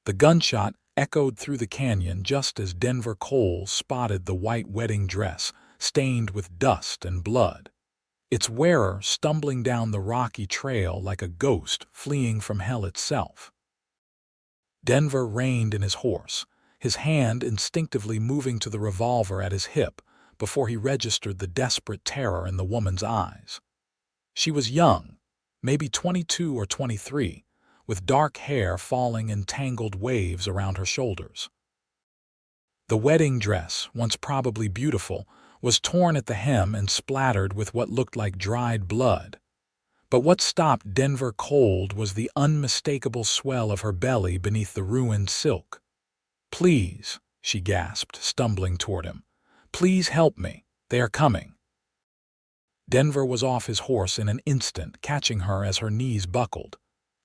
The gunshot echoed through the canyon just as Denver Cole spotted the white wedding dress, stained with dust and blood, its wearer stumbling down the rocky trail like a ghost fleeing from hell itself. Denver reined in his horse, his hand instinctively moving to the revolver at his hip before he registered the desperate terror in the woman's eyes. She was young, maybe 22 or 23, with dark hair falling in tangled waves around her shoulders. The wedding dress, once probably beautiful, was torn at the hem and splattered with what looked like dried blood. But what stopped Denver cold was the unmistakable swell of her belly beneath the ruined silk. "Please," she gasped, stumbling toward him. "Please help me. They are coming." Denver was off his horse in an instant, catching her as her knees buckled.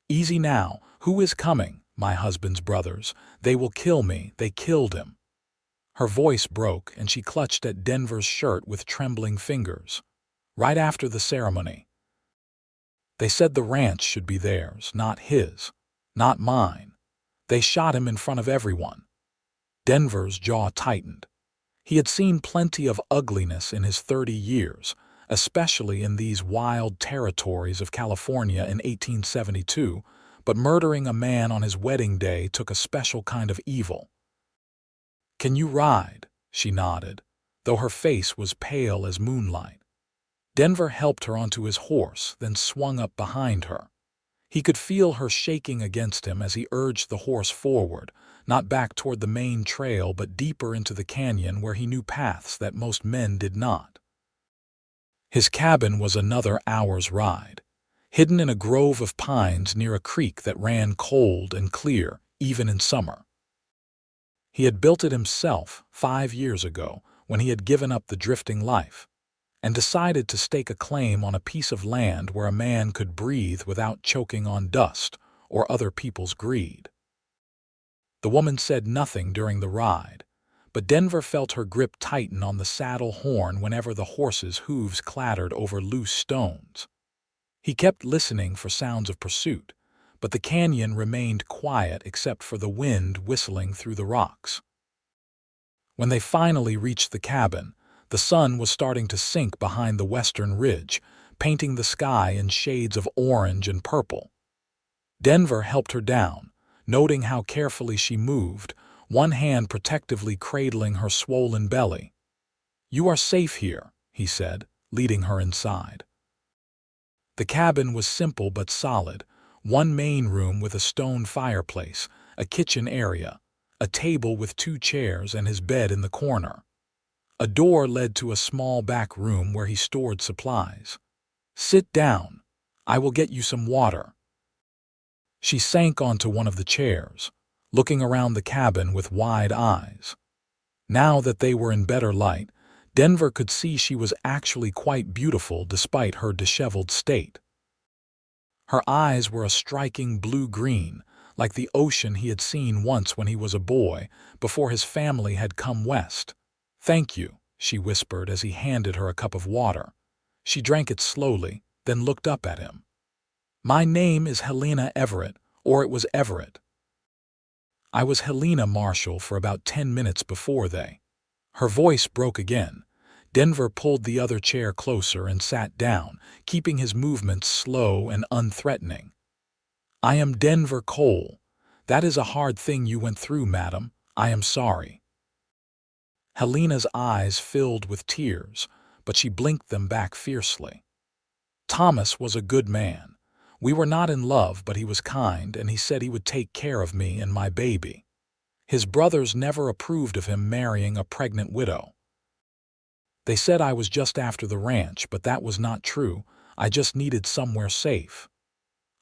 "Easy now. Who is coming? My husband's brothers. They will kill me. They killed him." Her voice broke, and she clutched at Denver's shirt with trembling fingers. "Right after the ceremony. They said the ranch should be theirs, not his, not mine. They shot him in front of everyone." Denver's jaw tightened. He had seen plenty of ugliness in his 30 years, especially in these wild territories of California in 1872, but murdering a man on his wedding day took a special kind of evil. "Can you ride?" she nodded, though her face was pale as moonlight. Denver helped her onto his horse, then swung up behind her. He could feel her shaking against him as he urged the horse forward, not back toward the main trail but deeper into the canyon where he knew paths that most men did not. His cabin was another hour's ride, hidden in a grove of pines near a creek that ran cold and clear, even in summer. He had built it himself 5 years ago when he had given up the drifting life, and decided to stake a claim on a piece of land where a man could breathe without choking on dust or other people's greed. The woman said nothing during the ride, but Denver felt her grip tighten on the saddle horn whenever the horse's hooves clattered over loose stones. He kept listening for sounds of pursuit, but the canyon remained quiet except for the wind whistling through the rocks. When they finally reached the cabin, the sun was starting to sink behind the western ridge, painting the sky in shades of orange and purple. Denver helped her down, noting how carefully she moved, one hand protectively cradling her swollen belly. "You are safe here," he said, leading her inside. The cabin was simple but solid, one main room with a stone fireplace, a kitchen area, a table with 2 chairs and his bed in the corner. A door led to a small back room where he stored supplies. "Sit down. I will get you some water." She sank onto one of the chairs, looking around the cabin with wide eyes. Now that they were in better light, Denver could see she was actually quite beautiful despite her disheveled state. Her eyes were a striking blue-green, like the ocean he had seen once when he was a boy, before his family had come west. "Thank you," she whispered as he handed her a cup of water. She drank it slowly, then looked up at him. "My name is Helena Everett, or it was Everett. I was Helena Marshall for about 10 minutes before they." Her voice broke again. Denver pulled the other chair closer and sat down, keeping his movements slow and unthreatening. "I am Denver Cole. That is a hard thing you went through, madam. I am sorry." Helena's eyes filled with tears, but she blinked them back fiercely. "Thomas was a good man. We were not in love, but he was kind, and he said he would take care of me and my baby. His brothers never approved of him marrying a pregnant widow. They said I was just after the ranch, but that was not true. I just needed somewhere safe."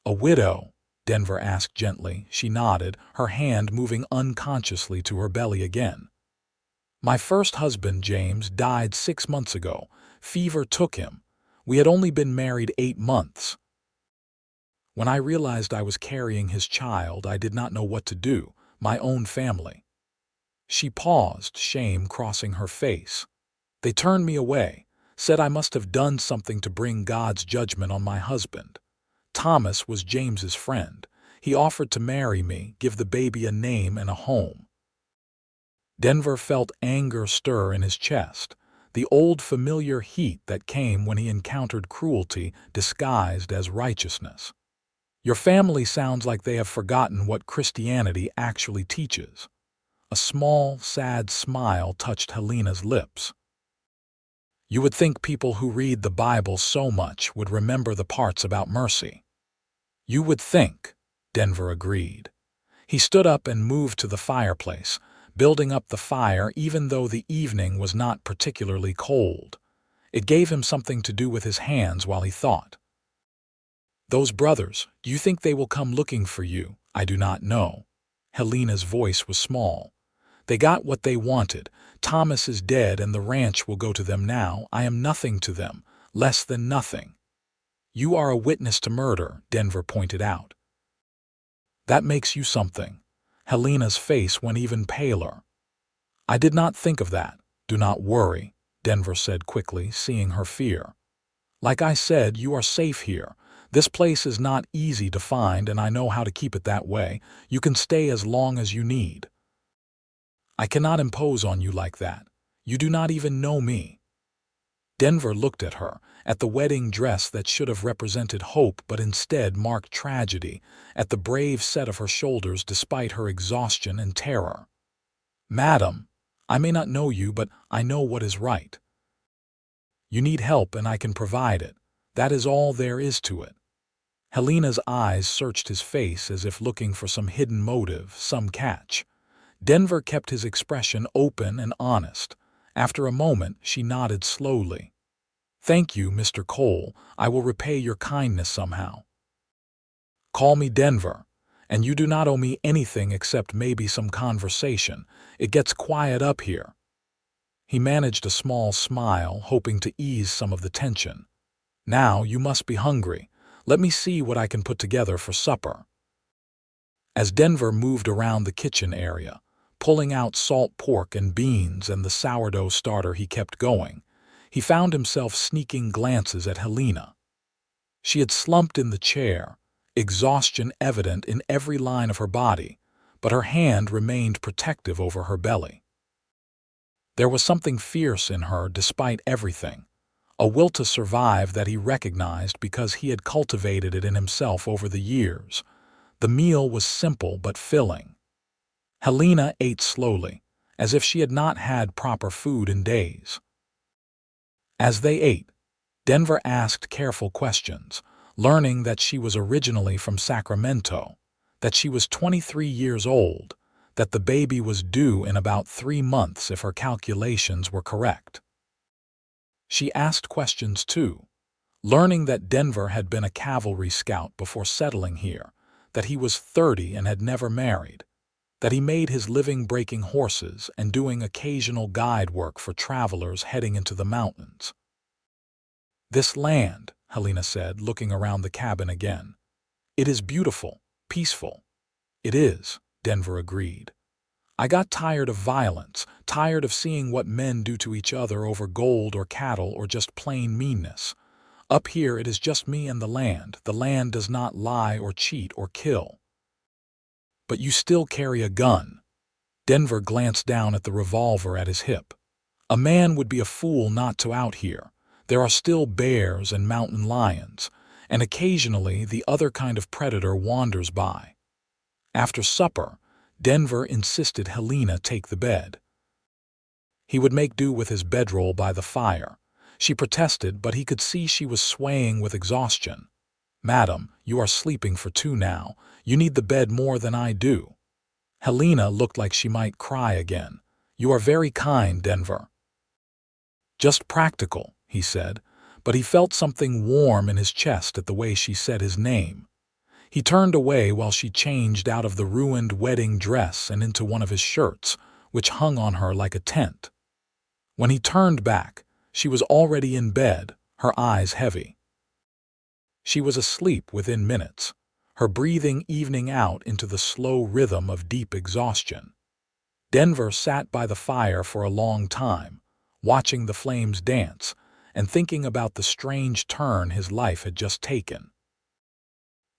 "A widow?" Denver asked gently. She nodded, her hand moving unconsciously to her belly again. "My first husband, James, died 6 months ago. Fever took him. We had only been married 8 months. When I realized I was carrying his child, I did not know what to do, my own family." She paused, shame crossing her face. "They turned me away, said I must have done something to bring God's judgment on my husband. Thomas was James's friend. He offered to marry me, give the baby a name and a home. Denver felt anger stir in his chest, the old familiar heat that came when he encountered cruelty disguised as righteousness. Your family sounds like they have forgotten what Christianity actually teaches. A small, sad smile touched Helena's lips. You would think people who read the Bible so much would remember the parts about mercy. You would think, Denver agreed. He stood up and moved to the fireplace, building up the fire even though the evening was not particularly cold. It gave him something to do with his hands while he thought. Those brothers, do you think they will come looking for you? I do not know. Helena's voice was small. They got what they wanted. Thomas is dead and the ranch will go to them now. I am nothing to them, less than nothing. You are a witness to murder, Denver pointed out. That makes you something. Helena's face went even paler. I did not think of that. Do not worry, Denver said quickly, seeing her fear. Like I said, you are safe here. This place is not easy to find and I know how to keep it that way. You can stay as long as you need. I cannot impose on you like that. You do not even know me. Denver looked at her, at the wedding dress that should have represented hope but instead marked tragedy, at the brave set of her shoulders despite her exhaustion and terror. Madam, I may not know you, but I know what is right. You need help and I can provide it. That is all there is to it. Helena's eyes searched his face as if looking for some hidden motive, some catch. Denver kept his expression open and honest. After a moment, she nodded slowly. Thank you, Mr. Cole. I will repay your kindness somehow. Call me Denver, and you do not owe me anything except maybe some conversation. It gets quiet up here. He managed a small smile, hoping to ease some of the tension. Now you must be hungry. Let me see what I can put together for supper. As Denver moved around the kitchen area, pulling out salt pork and beans and the sourdough starter he kept going, he found himself sneaking glances at Helena. She had slumped in the chair, exhaustion evident in every line of her body, but her hand remained protective over her belly. There was something fierce in her despite everything, a will to survive that he recognized because he had cultivated it in himself over the years. The meal was simple but filling. Helena ate slowly, as if she had not had proper food in days. As they ate, Denver asked careful questions, learning that she was originally from Sacramento, that she was 23 years old, that the baby was due in about 3 months if her calculations were correct. She asked questions too, learning that Denver had been a cavalry scout before settling here, that he was 30 and had never married, that he made his living breaking horses and doing occasional guide work for travelers heading into the mountains. This land, Helena said, looking around the cabin again. It is beautiful, peaceful. It is, Denver agreed. I got tired of violence, tired of seeing what men do to each other over gold or cattle or just plain meanness. Up here it is just me and the land. The land does not lie or cheat or kill. But you still carry a gun. Denver glanced down at the revolver at his hip. A man would be a fool not to out here. There are still bears and mountain lions, and occasionally the other kind of predator wanders by. After supper, Denver insisted Helena take the bed. He would make do with his bedroll by the fire. She protested, but he could see she was swaying with exhaustion. Madam, you are sleeping for 2 now. You need the bed more than I do. Helena looked like she might cry again. You are very kind, Denver. Just practical, he said, but he felt something warm in his chest at the way she said his name. He turned away while she changed out of the ruined wedding dress and into one of his shirts, which hung on her like a tent. When he turned back, she was already in bed, her eyes heavy. She was asleep within minutes, her breathing evening out into the slow rhythm of deep exhaustion. Denver sat by the fire for a long time, watching the flames dance and thinking about the strange turn his life had just taken.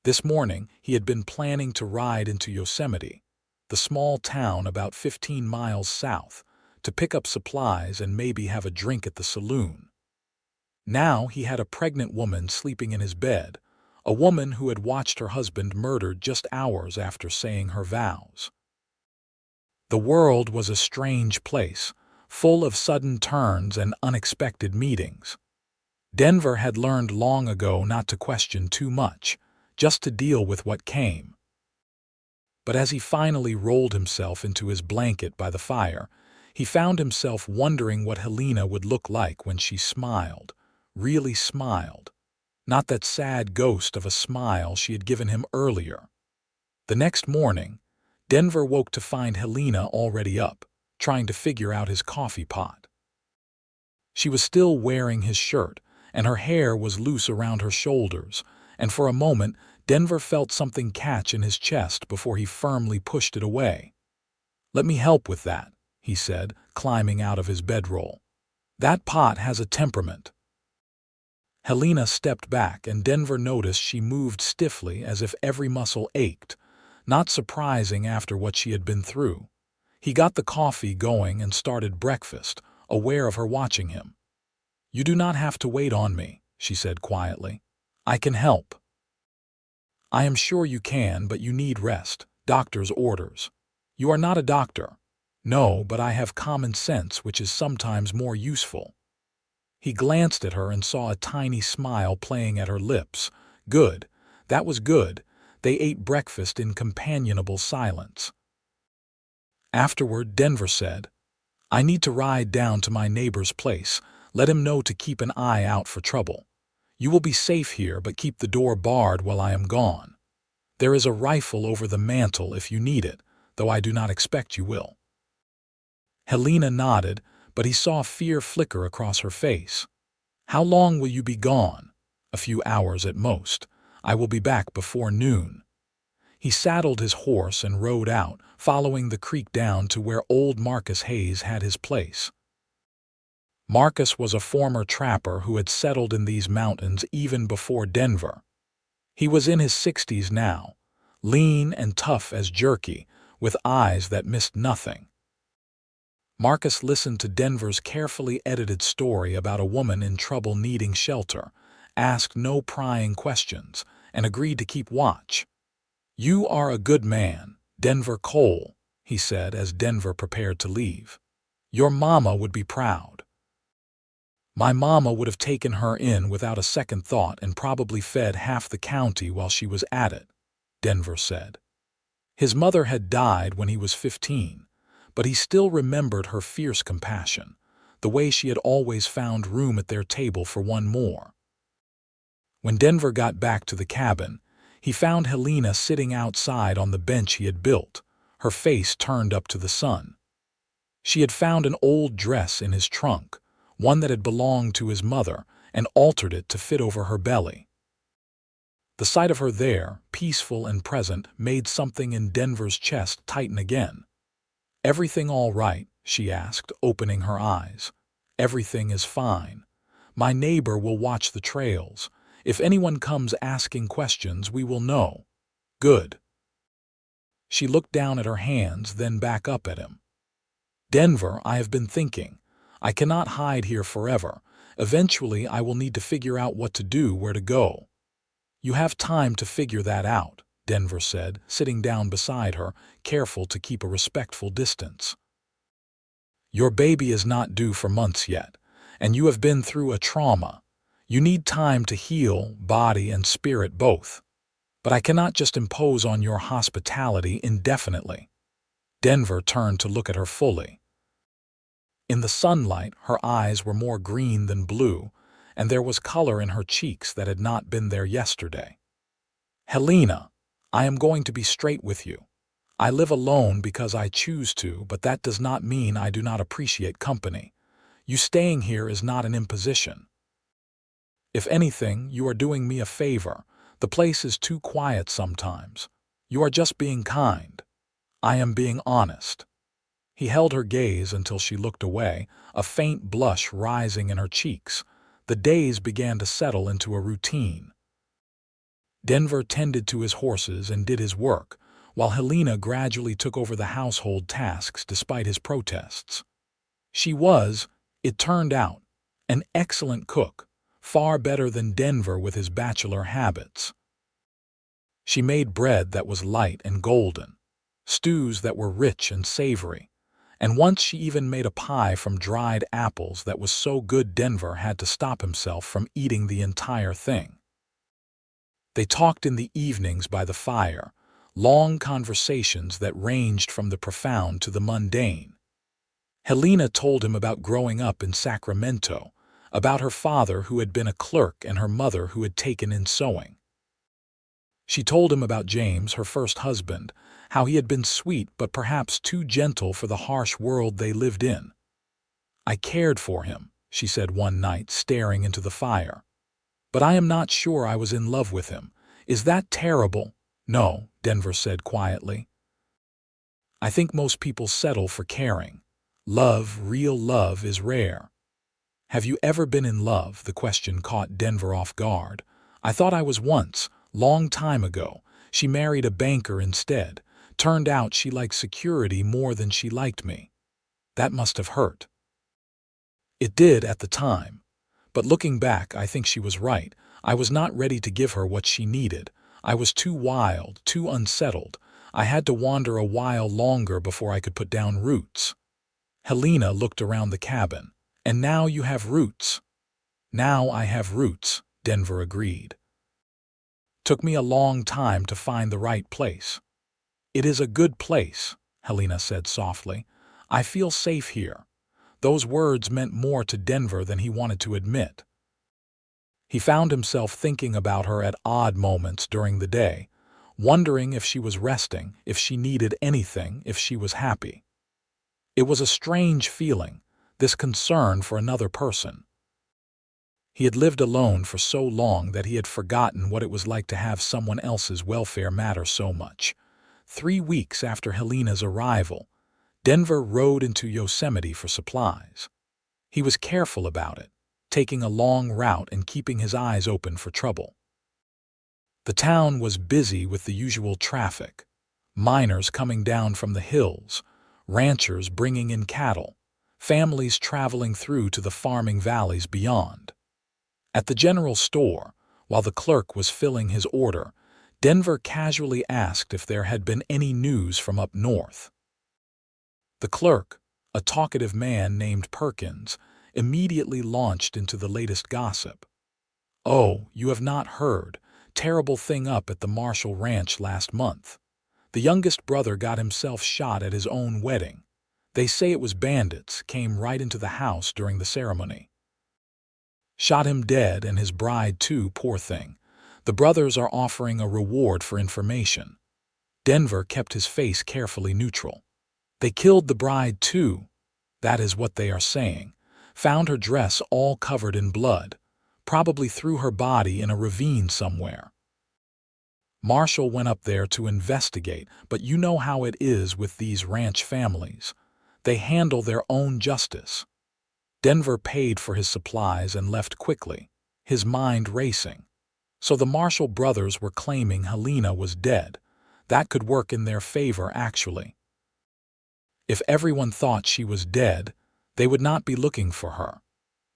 This morning, he had been planning to ride into Yosemite, the small town about 15 miles south, to pick up supplies and maybe have a drink at the saloon. Now he had a pregnant woman sleeping in his bed, a woman who had watched her husband murdered just hours after saying her vows. The world was a strange place, full of sudden turns and unexpected meetings. Denver had learned long ago not to question too much, just to deal with what came. But as he finally rolled himself into his blanket by the fire, he found himself wondering what Helena would look like when she smiled, really smiled. Not that sad ghost of a smile she had given him earlier. The next morning, Denver woke to find Helena already up, trying to figure out his coffee pot. She was still wearing his shirt, and her hair was loose around her shoulders, and for a moment Denver felt something catch in his chest before he firmly pushed it away. "Let me help with that," he said, climbing out of his bedroll. "That pot has a temperament." Helena stepped back, and Denver noticed she moved stiffly as if every muscle ached, not surprising after what she had been through. He got the coffee going and started breakfast, aware of her watching him. "You do not have to wait on me," she said quietly. "I can help." "I am sure you can, but you need rest. Doctor's orders." "You are not a doctor." "No, but I have common sense, which is sometimes more useful." He glanced at her and saw a tiny smile playing at her lips. Good. That was good. They ate breakfast in companionable silence. Afterward, Denver said, "I need to ride down to my neighbor's place. Let him know to keep an eye out for trouble. You will be safe here, but keep the door barred while I am gone. There is a rifle over the mantel if you need it, though I do not expect you will." Helena nodded, but he saw fear flicker across her face. "How long will you be gone?" "A few hours at most. I will be back before noon." He saddled his horse and rode out, following the creek down to where old Marcus Hayes had his place. Marcus was a former trapper who had settled in these mountains even before Denver. He was in his 60s now, lean and tough as jerky, with eyes that missed nothing. Marcus listened to Denver's carefully edited story about a woman in trouble needing shelter, asked no prying questions, and agreed to keep watch. "You are a good man, Denver Cole," he said as Denver prepared to leave. "Your mama would be proud." "My mama would have taken her in without a second thought and probably fed half the county while she was at it," Denver said. His mother had died when he was 15, but he still remembered her fierce compassion, the way she had always found room at their table for one more. When Denver got back to the cabin, he found Helena sitting outside on the bench he had built, her face turned up to the sun. She had found an old dress in his trunk, one that had belonged to his mother, and altered it to fit over her belly. The sight of her there, peaceful and present, made something in Denver's chest tighten again. "Everything all right?" she asked, opening her eyes. "Everything is fine. My neighbor will watch the trails. If anyone comes asking questions, we will know." "Good." She looked down at her hands, then back up at him. "Denver, I have been thinking. I cannot hide here forever. Eventually, I will need to figure out what to do, where to go." "You have time to figure that out," Denver said, sitting down beside her, careful to keep a respectful distance. "Your baby is not due for months yet, and you have been through a trauma. You need time to heal, body and spirit both. But I cannot just impose on your hospitality indefinitely." Denver turned to look at her fully. In the sunlight, her eyes were more green than blue, and there was color in her cheeks that had not been there yesterday. "Helena, I am going to be straight with you. I live alone because I choose to, but that does not mean I do not appreciate company. You staying here is not an imposition. If anything, you are doing me a favor. The place is too quiet sometimes. You are just being kind. I am being honest." He held her gaze until she looked away, a faint blush rising in her cheeks. The days began to settle into a routine. Denver tended to his horses and did his work, while Helena gradually took over the household tasks despite his protests. She was, it turned out, an excellent cook, far better than Denver with his bachelor habits. She made bread that was light and golden, stews that were rich and savory, and once she even made a pie from dried apples that was so good Denver had to stop himself from eating the entire thing. They talked in the evenings by the fire, long conversations that ranged from the profound to the mundane. Helena told him about growing up in Sacramento, about her father who had been a clerk and her mother who had taken in sewing. She told him about James, her first husband, how he had been sweet but perhaps too gentle for the harsh world they lived in. "I cared for him," she said one night, staring into the fire. "But I am not sure I was in love with him. Is that terrible?" "No," Denver said quietly. "I think most people settle for caring. Love, real love, is rare." "Have you ever been in love?" The question caught Denver off guard. "I thought I was once, long time ago. She married a banker instead. Turned out she liked security more than she liked me. That must have hurt." "It did at the time. But looking back, I think she was right. I was not ready to give her what she needed. I was too wild, too unsettled. I had to wander a while longer before I could put down roots." Helena looked around the cabin. "And now you have roots." "Now I have roots," Denver agreed. "Took me a long time to find the right place." "It is a good place," Helena said softly. "I feel safe here." Those words meant more to Denver than he wanted to admit. He found himself thinking about her at odd moments during the day, wondering if she was resting, if she needed anything, if she was happy. It was a strange feeling, this concern for another person. He had lived alone for so long that he had forgotten what it was like to have someone else's welfare matter so much. 3 weeks after Helena's arrival, Denver rode into Yosemite for supplies. He was careful about it, taking a long route and keeping his eyes open for trouble. The town was busy with the usual traffic: miners coming down from the hills, ranchers bringing in cattle, families traveling through to the farming valleys beyond. At the general store, while the clerk was filling his order, Denver casually asked if there had been any news from up north. The clerk, a talkative man named Perkins, immediately launched into the latest gossip. "Oh, you have not heard. Terrible thing up at the Marshall Ranch last month. The youngest brother got himself shot at his own wedding. They say it was bandits, came right into the house during the ceremony. Shot him dead and his bride too, poor thing. The brothers are offering a reward for information." Denver kept his face carefully neutral. "They killed the bride too. That is what they are saying. Found her dress all covered in blood. Probably threw her body in a ravine somewhere. Marshall went up there to investigate, but you know how it is with these ranch families. They handle their own justice." Denver paid for his supplies and left quickly, his mind racing. So the Marshall brothers were claiming Helena was dead. That could work in their favor, actually. If everyone thought she was dead, they would not be looking for her.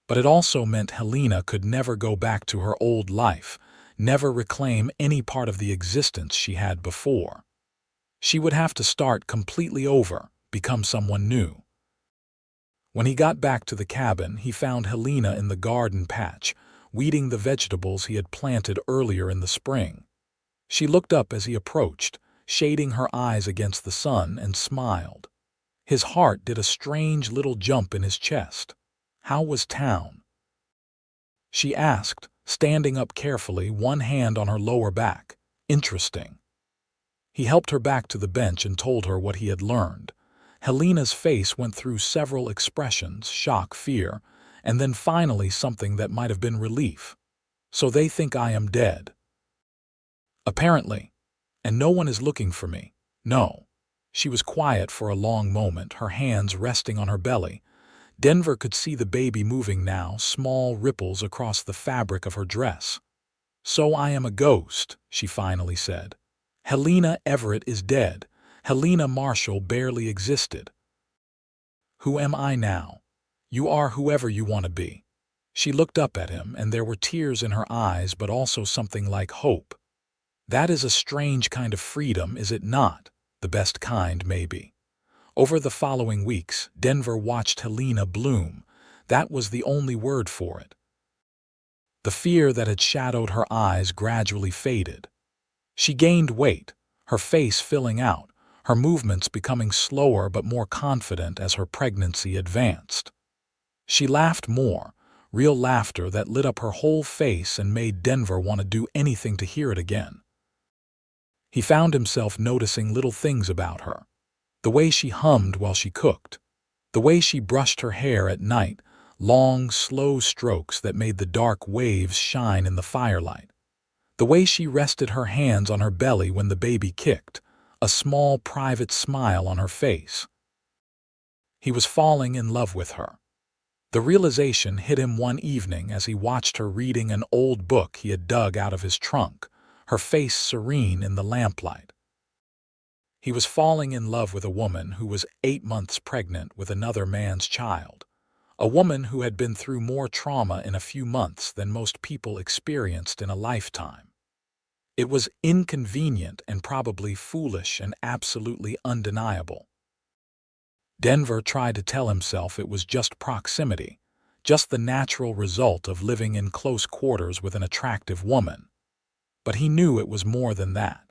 But it also meant Helena could never go back to her old life, never reclaim any part of the existence she had before. She would have to start completely over, become someone new. When he got back to the cabin, he found Helena in the garden patch, weeding the vegetables he had planted earlier in the spring. She looked up as he approached, shading her eyes against the sun, and smiled. His heart did a strange little jump in his chest. "How was town?" she asked, standing up carefully, one hand on her lower back. "Interesting." He helped her back to the bench and told her what he had learned. Helena's face went through several expressions: shock, fear, and then finally something that might have been relief. "So they think I am dead." "Apparently. And no one is looking for me." "No." She was quiet for a long moment, her hands resting on her belly. Denver could see the baby moving now, small ripples across the fabric of her dress. "So I am a ghost," she finally said. "Helena Everett is dead. Helena Marshall barely existed. Who am I now?" "You are whoever you want to be." She looked up at him, and there were tears in her eyes, but also something like hope. "That is a strange kind of freedom, is it not? The best kind, maybe." Over the following weeks, Denver watched Helena bloom. That was the only word for it. The fear that had shadowed her eyes gradually faded. She gained weight, her face filling out, her movements becoming slower but more confident as her pregnancy advanced. She laughed more, real laughter that lit up her whole face and made Denver want to do anything to hear it again. He found himself noticing little things about her. The way she hummed while she cooked. The way she brushed her hair at night, long, slow strokes that made the dark waves shine in the firelight. The way she rested her hands on her belly when the baby kicked, a small private smile on her face. He was falling in love with her. The realization hit him one evening as he watched her reading an old book he had dug out of his trunk, her face serene in the lamplight. He was falling in love with a woman who was 8 months pregnant with another man's child, a woman who had been through more trauma in a few months than most people experienced in a lifetime. It was inconvenient and probably foolish and absolutely undeniable. Denver tried to tell himself it was just proximity, just the natural result of living in close quarters with an attractive woman. But he knew it was more than that.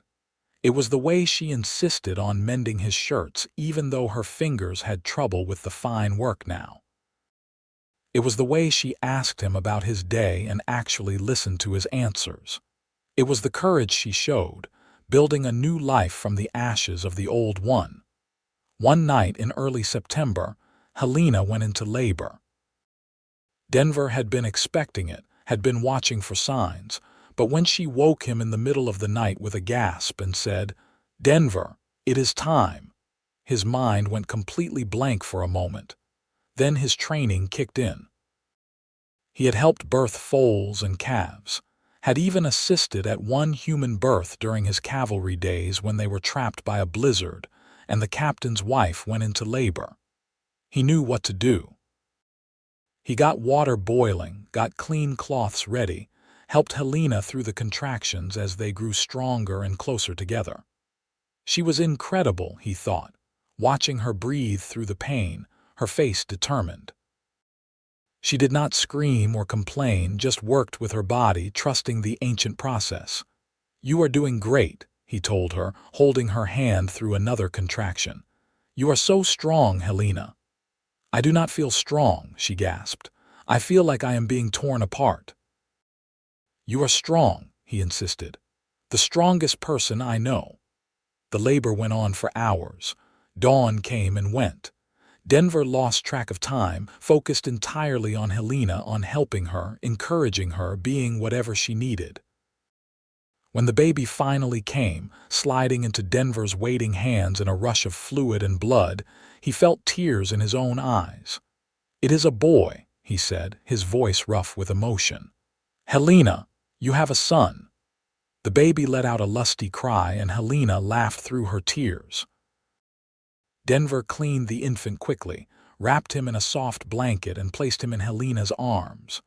It was the way she insisted on mending his shirts even though her fingers had trouble with the fine work now. It was the way she asked him about his day and actually listened to his answers. It was the courage she showed, building a new life from the ashes of the old one. One night in early September, Helena went into labor. Denver had been expecting it, had been watching for signs, but when she woke him in the middle of the night with a gasp and said, "Denver, it is time," his mind went completely blank for a moment. Then his training kicked in. He had helped birth foals and calves, had even assisted at one human birth during his cavalry days when they were trapped by a blizzard and the captain's wife went into labor. He knew what to do. He got water boiling, got clean cloths ready, helped Helena through the contractions as they grew stronger and closer together. She was incredible, he thought, watching her breathe through the pain, her face determined. She did not scream or complain, just worked with her body, trusting the ancient process. "You are doing great," he told her, holding her hand through another contraction. "You are so strong, Helena." "I do not feel strong," she gasped. "I feel like I am being torn apart." "You are strong," he insisted. "The strongest person I know." The labor went on for hours. Dawn came and went. Denver lost track of time, focused entirely on Helena, on helping her, encouraging her, being whatever she needed. When the baby finally came, sliding into Denver's waiting hands in a rush of fluid and blood, he felt tears in his own eyes. "It is a boy," he said, his voice rough with emotion. "Helena, you have a son." The baby let out a lusty cry and Helena laughed through her tears. Denver cleaned the infant quickly, wrapped him in a soft blanket and placed him in Helena's arms.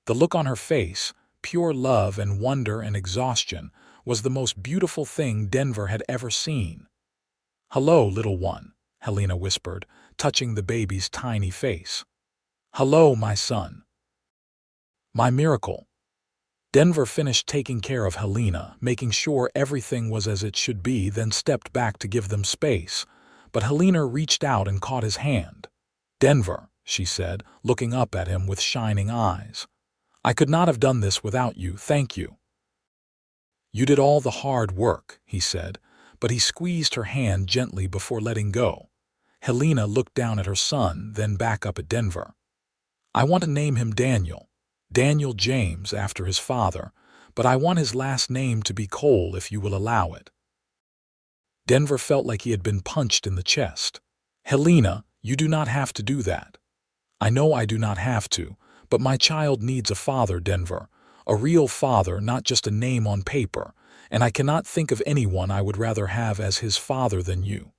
The look on her face, pure love and wonder and exhaustion, was the most beautiful thing Denver had ever seen. "Hello, little one," Helena whispered, touching the baby's tiny face. "Hello, my son." "My miracle." Denver finished taking care of Helena, making sure everything was as it should be, then stepped back to give them space. But Helena reached out and caught his hand. "Denver," she said, looking up at him with shining eyes. "I could not have done this without you, thank you." "You did all the hard work," he said, but he squeezed her hand gently before letting go. Helena looked down at her son, then back up at Denver. "I want to name him Daniel. Daniel James, after his father, but I want his last name to be Cole if you will allow it." Denver felt like he had been punched in the chest. "Helena, you do not have to do that." "I know I do not have to, but my child needs a father, Denver. A real father, not just a name on paper, and I cannot think of anyone I would rather have as his father than you.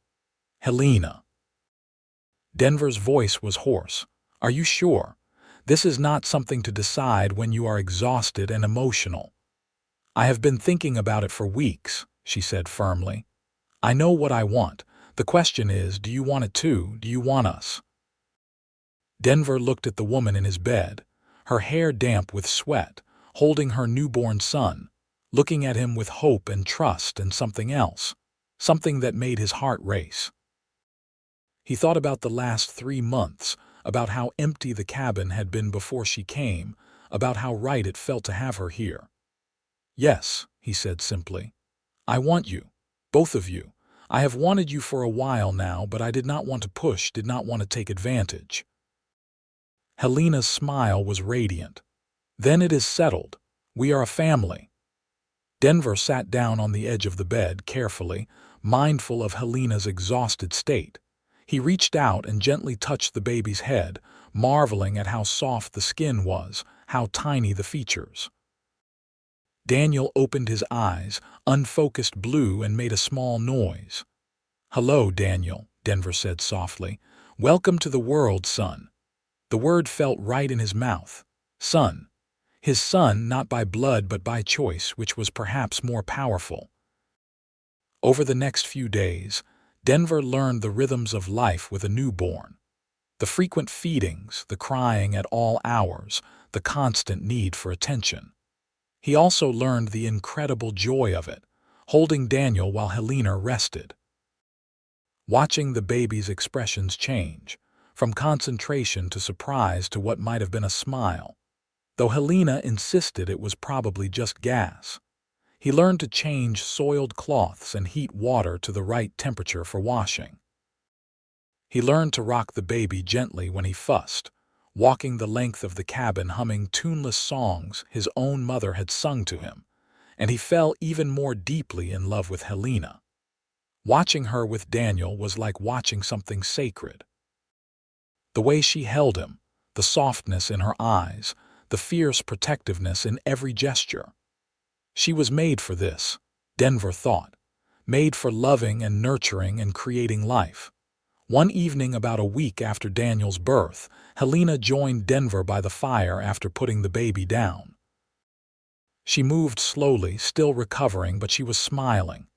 Helena. Denver's voice was hoarse. Are you sure? This is not something to decide when you are exhausted and emotional. I have been thinking about it for weeks, she said firmly. I know what I want. The question is, do you want it too? Do you want us? Denver looked at the woman in his bed, her hair damp with sweat, holding her newborn son, looking at him with hope and trust and something else, something that made his heart race. He thought about the last 3 months, about how empty the cabin had been before she came, about how right it felt to have her here. Yes, he said simply. I want you. Both of you. I have wanted you for a while now, but I did not want to push, did not want to take advantage. Helena's smile was radiant. Then it is settled. We are a family. Denver sat down on the edge of the bed carefully, mindful of Helena's exhausted state. He reached out and gently touched the baby's head, marveling at how soft the skin was, how tiny the features. Daniel opened his eyes, unfocused blue, and made a small noise. Hello, Daniel, Denver said softly. Welcome to the world, son. The word felt right in his mouth. Son. His son, not by blood but by choice, which was perhaps more powerful. Over the next few days, Denver learned the rhythms of life with a newborn. The frequent feedings, the crying at all hours, the constant need for attention. He also learned the incredible joy of it, holding Daniel while Helena rested. Watching the baby's expressions change, from concentration to surprise to what might have been a smile. Though Helena insisted it was probably just gas. He learned to change soiled cloths and heat water to the right temperature for washing. He learned to rock the baby gently when he fussed, walking the length of the cabin humming tuneless songs his own mother had sung to him, and he fell even more deeply in love with Helena. Watching her with Daniel was like watching something sacred. The way she held him, the softness in her eyes, the fierce protectiveness in every gesture. She was made for this, Denver thought, made for loving and nurturing and creating life. One evening about a week after Daniel's birth, Helena joined Denver by the fire after putting the baby down. She moved slowly, still recovering, but she was smiling.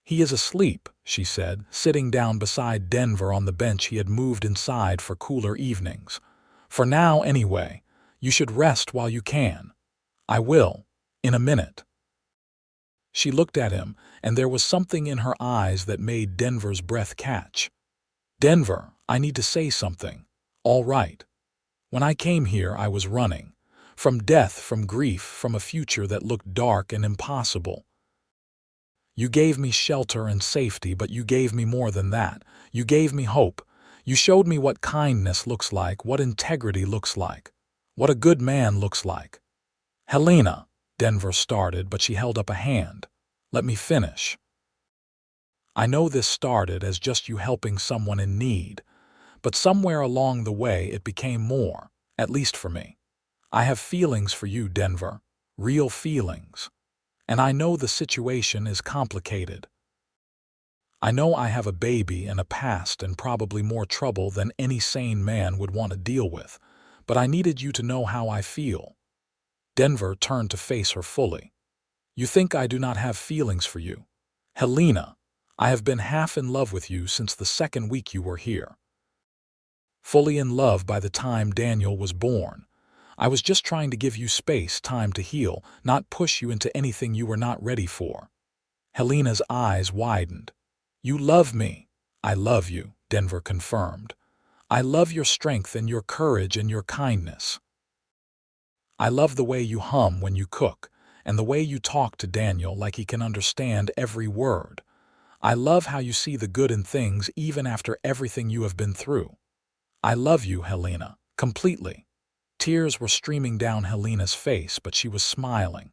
He is asleep, she said, sitting down beside Denver on the bench he had moved inside for cooler evenings. For now, anyway. You should rest while you can. I will, in a minute. She looked at him, and there was something in her eyes that made Denver's breath catch. Denver, I need to say something. All right. When I came here, I was running. From death, from grief, from a future that looked dark and impossible. You gave me shelter and safety, but you gave me more than that. You gave me hope. You showed me what kindness looks like, what integrity looks like. What a good man looks like. Helena, Denver started, but she held up a hand. Let me finish. I know this started as just you helping someone in need, but somewhere along the way it became more, at least for me. I have feelings for you, Denver, real feelings. And I know the situation is complicated. I know I have a baby and a past and probably more trouble than any sane man would want to deal with. But I needed you to know how I feel. Denver turned to face her fully. You think I do not have feelings for you. Helena, I have been half in love with you since the second week you were here. Fully in love by the time Daniel was born. I was just trying to give you space, time to heal, not push you into anything you were not ready for. Helena's eyes widened. You love me. I love you, Denver confirmed. I love your strength and your courage and your kindness. I love the way you hum when you cook, and the way you talk to Daniel like he can understand every word. I love how you see the good in things even after everything you have been through. I love you, Helena, completely. Tears were streaming down Helena's face, but she was smiling.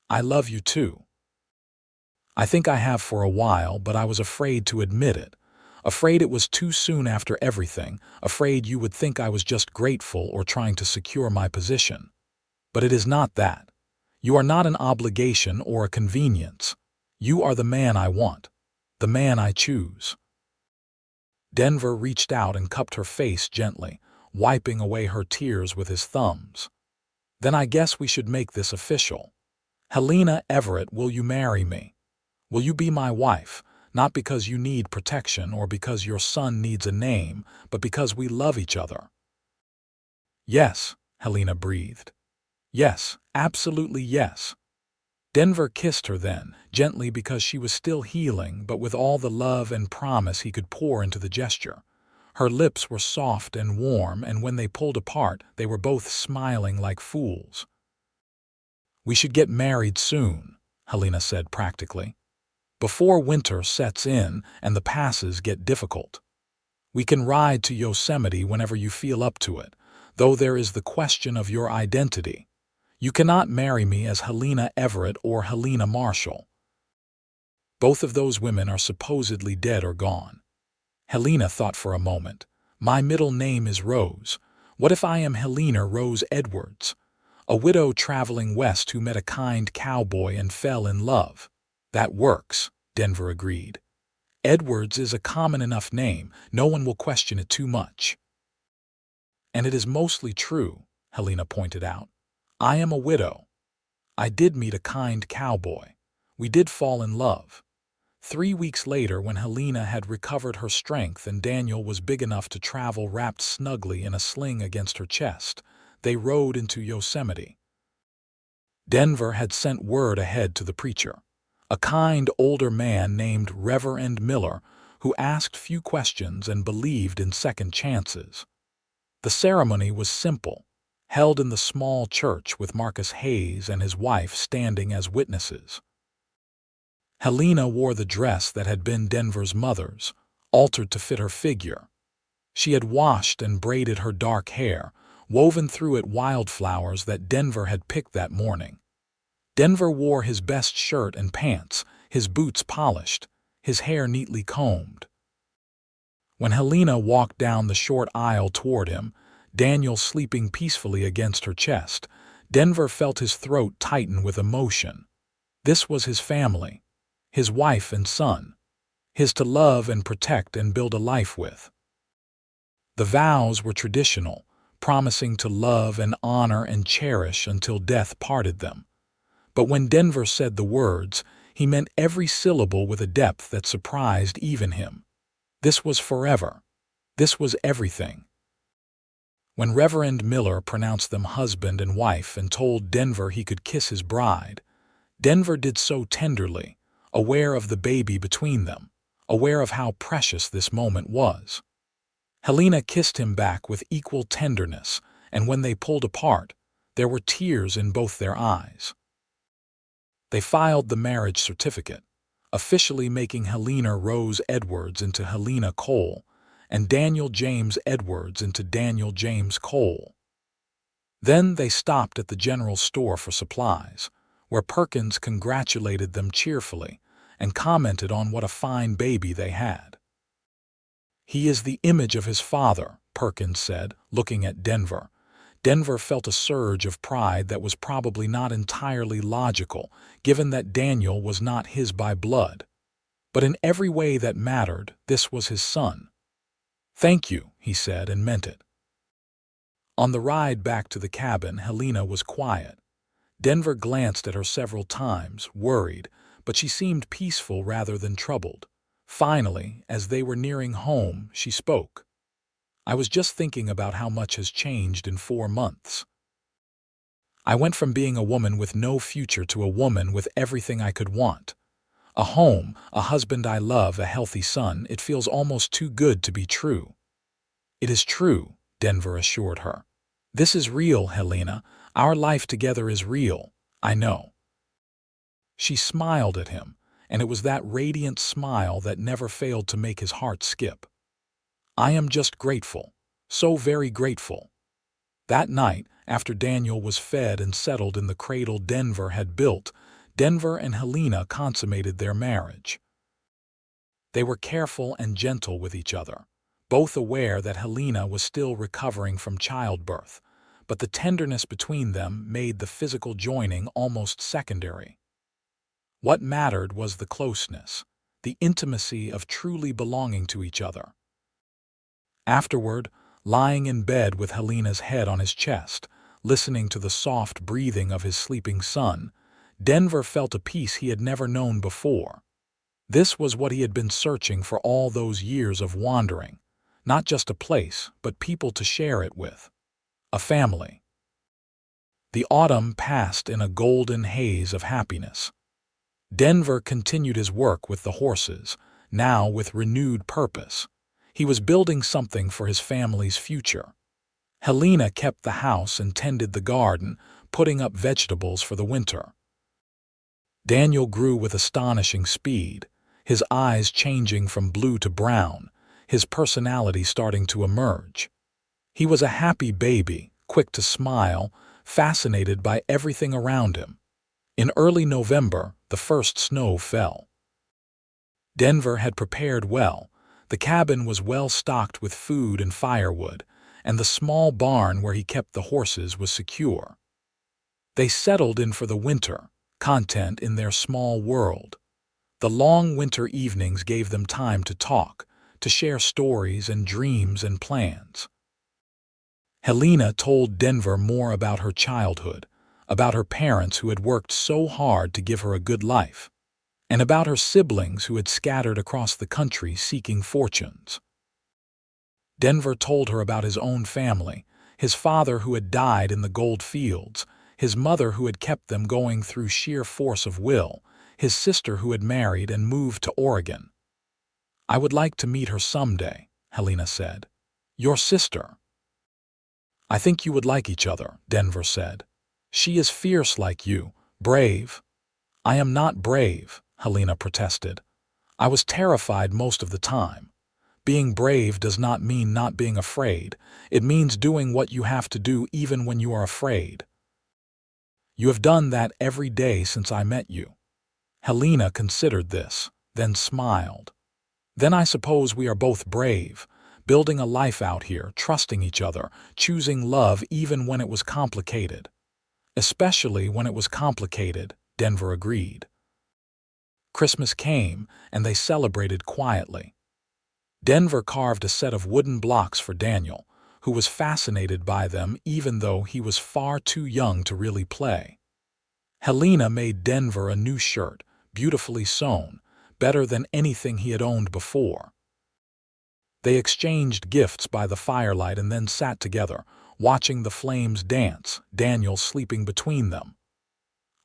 I love you too. I think I have for a while, but I was afraid to admit it. Afraid it was too soon after everything, afraid you would think I was just grateful or trying to secure my position. But it is not that. You are not an obligation or a convenience. You are the man I want, the man I choose." Denver reached out and cupped her face gently, wiping away her tears with his thumbs. "Then I guess we should make this official. Helena Everett, will you marry me? Will you be my wife, not because you need protection or because your son needs a name, but because we love each other?" "Yes," Helena breathed. "Yes, absolutely yes." Denver kissed her then, gently because she was still healing, but with all the love and promise he could pour into the gesture. Her lips were soft and warm, and when they pulled apart, they were both smiling like fools. "We should get married soon," Helena said practically, "before winter sets in and the passes get difficult. We can ride to Yosemite whenever you feel up to it, though there is the question of your identity. You cannot marry me as Helena Everett or Helena Marshall. Both of those women are supposedly dead or gone." Helena thought for a moment. "My middle name is Rose. What if I am Helena Rose Edwards, a widow traveling west who met a kind cowboy and fell in love?" "That works," Denver agreed. "Edwards is a common enough name. No one will question it too much." "And it is mostly true," Helena pointed out. "I am a widow. I did meet a kind cowboy. We did fall in love. 3 weeks later, when Helena had recovered her strength and Daniel was big enough to travel wrapped snugly in a sling against her chest, they rode into Yosemite. Denver had sent word ahead to the preacher, a kind older man named Reverend Miller, who asked few questions and believed in second chances. The ceremony was simple, held in the small church with Marcus Hayes and his wife standing as witnesses. Helena wore the dress that had been Denver's mother's, altered to fit her figure. She had washed and braided her dark hair, woven through it wildflowers that Denver had picked that morning. Denver wore his best shirt and pants, his boots polished, his hair neatly combed. When Helena walked down the short aisle toward him, Daniel sleeping peacefully against her chest, Denver felt his throat tighten with emotion. This was his family, his wife and son, his to love and protect and build a life with. The vows were traditional, promising to love and honor and cherish until death parted them. But when Denver said the words, he meant every syllable with a depth that surprised even him. This was forever. This was everything. When Reverend Miller pronounced them husband and wife and told Denver he could kiss his bride, Denver did so tenderly, aware of the baby between them, aware of how precious this moment was. Helena kissed him back with equal tenderness, and when they pulled apart, there were tears in both their eyes. They filed the marriage certificate, officially making Helena Rose Edwards into Helena Cole and Daniel James Edwards into Daniel James Cole. Then they stopped at the general store for supplies, where Perkins congratulated them cheerfully and commented on what a fine baby they had. "He is the image of his father," Perkins said, looking at Denver. Denver felt a surge of pride that was probably not entirely logical, given that Daniel was not his by blood. But in every way that mattered, this was his son. "Thank you," he said, and meant it. On the ride back to the cabin, Helena was quiet. Denver glanced at her several times, worried, but she seemed peaceful rather than troubled. Finally, as they were nearing home, she spoke. "I was just thinking about how much has changed in 4 months. I went from being a woman with no future to a woman with everything I could want. A home, a husband I love, a healthy son. It feels almost too good to be true." "It is true," Denver assured her. "This is real, Helena. Our life together is real. I know." She smiled at him, and it was that radiant smile that never failed to make his heart skip. "I am just grateful, so very grateful." That night, after Daniel was fed and settled in the cradle Denver had built, Denver and Helena consummated their marriage. They were careful and gentle with each other, both aware that Helena was still recovering from childbirth, but the tenderness between them made the physical joining almost secondary. What mattered was the closeness, the intimacy of truly belonging to each other. Afterward, lying in bed with Helena's head on his chest, listening to the soft breathing of his sleeping son, Denver felt a peace he had never known before. This was what he had been searching for all those years of wandering, not just a place, but people to share it with. A family. The autumn passed in a golden haze of happiness. Denver continued his work with the horses, now with renewed purpose. He was building something for his family's future. Helena kept the house and tended the garden, putting up vegetables for the winter. Daniel grew with astonishing speed, his eyes changing from blue to brown, his personality starting to emerge. He was a happy baby, quick to smile, fascinated by everything around him. In early November, the first snow fell. Denver had prepared well. The cabin was well stocked with food and firewood, and the small barn where he kept the horses was secure. They settled in for the winter, content in their small world. The long winter evenings gave them time to talk, to share stories and dreams and plans. Helena told Denver more about her childhood, about her parents who had worked so hard to give her a good life, and about her siblings who had scattered across the country seeking fortunes. Denver told her about his own family, his father who had died in the gold fields, his mother who had kept them going through sheer force of will, his sister who had married and moved to Oregon. "I would like to meet her someday," Helena said. "Your sister." "I think you would like each other," Denver said. "She is fierce like you, brave." "I am not brave," Helena protested. "I was terrified most of the time. Being brave does not mean not being afraid. It means doing what you have to do even when you are afraid. You have done that every day since I met you." Helena considered this, then smiled. "Then I suppose we are both brave, building a life out here, trusting each other, choosing love even when it was complicated." "Especially when it was complicated," Denver agreed. Christmas came, and they celebrated quietly. Denver carved a set of wooden blocks for Daniel, who was fascinated by them even though he was far too young to really play. Helena made Denver a new shirt, beautifully sewn, better than anything he had owned before. They exchanged gifts by the firelight and then sat together, watching the flames dance, Daniel sleeping between them.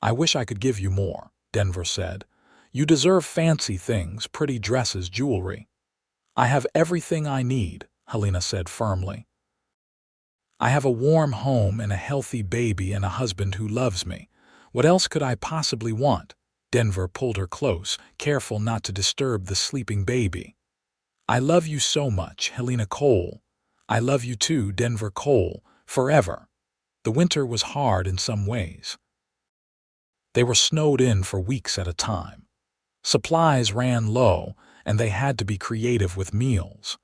"I wish I could give you more," Denver said. "You deserve fancy things, pretty dresses, jewelry." "I have everything I need," Helena said firmly. "I have a warm home and a healthy baby and a husband who loves me. What else could I possibly want?" Denver pulled her close, careful not to disturb the sleeping baby. "I love you so much, Helena Cole." "I love you too, Denver Cole, forever." The winter was hard in some ways. They were snowed in for weeks at a time. Supplies ran low, and they had to be creative with meals.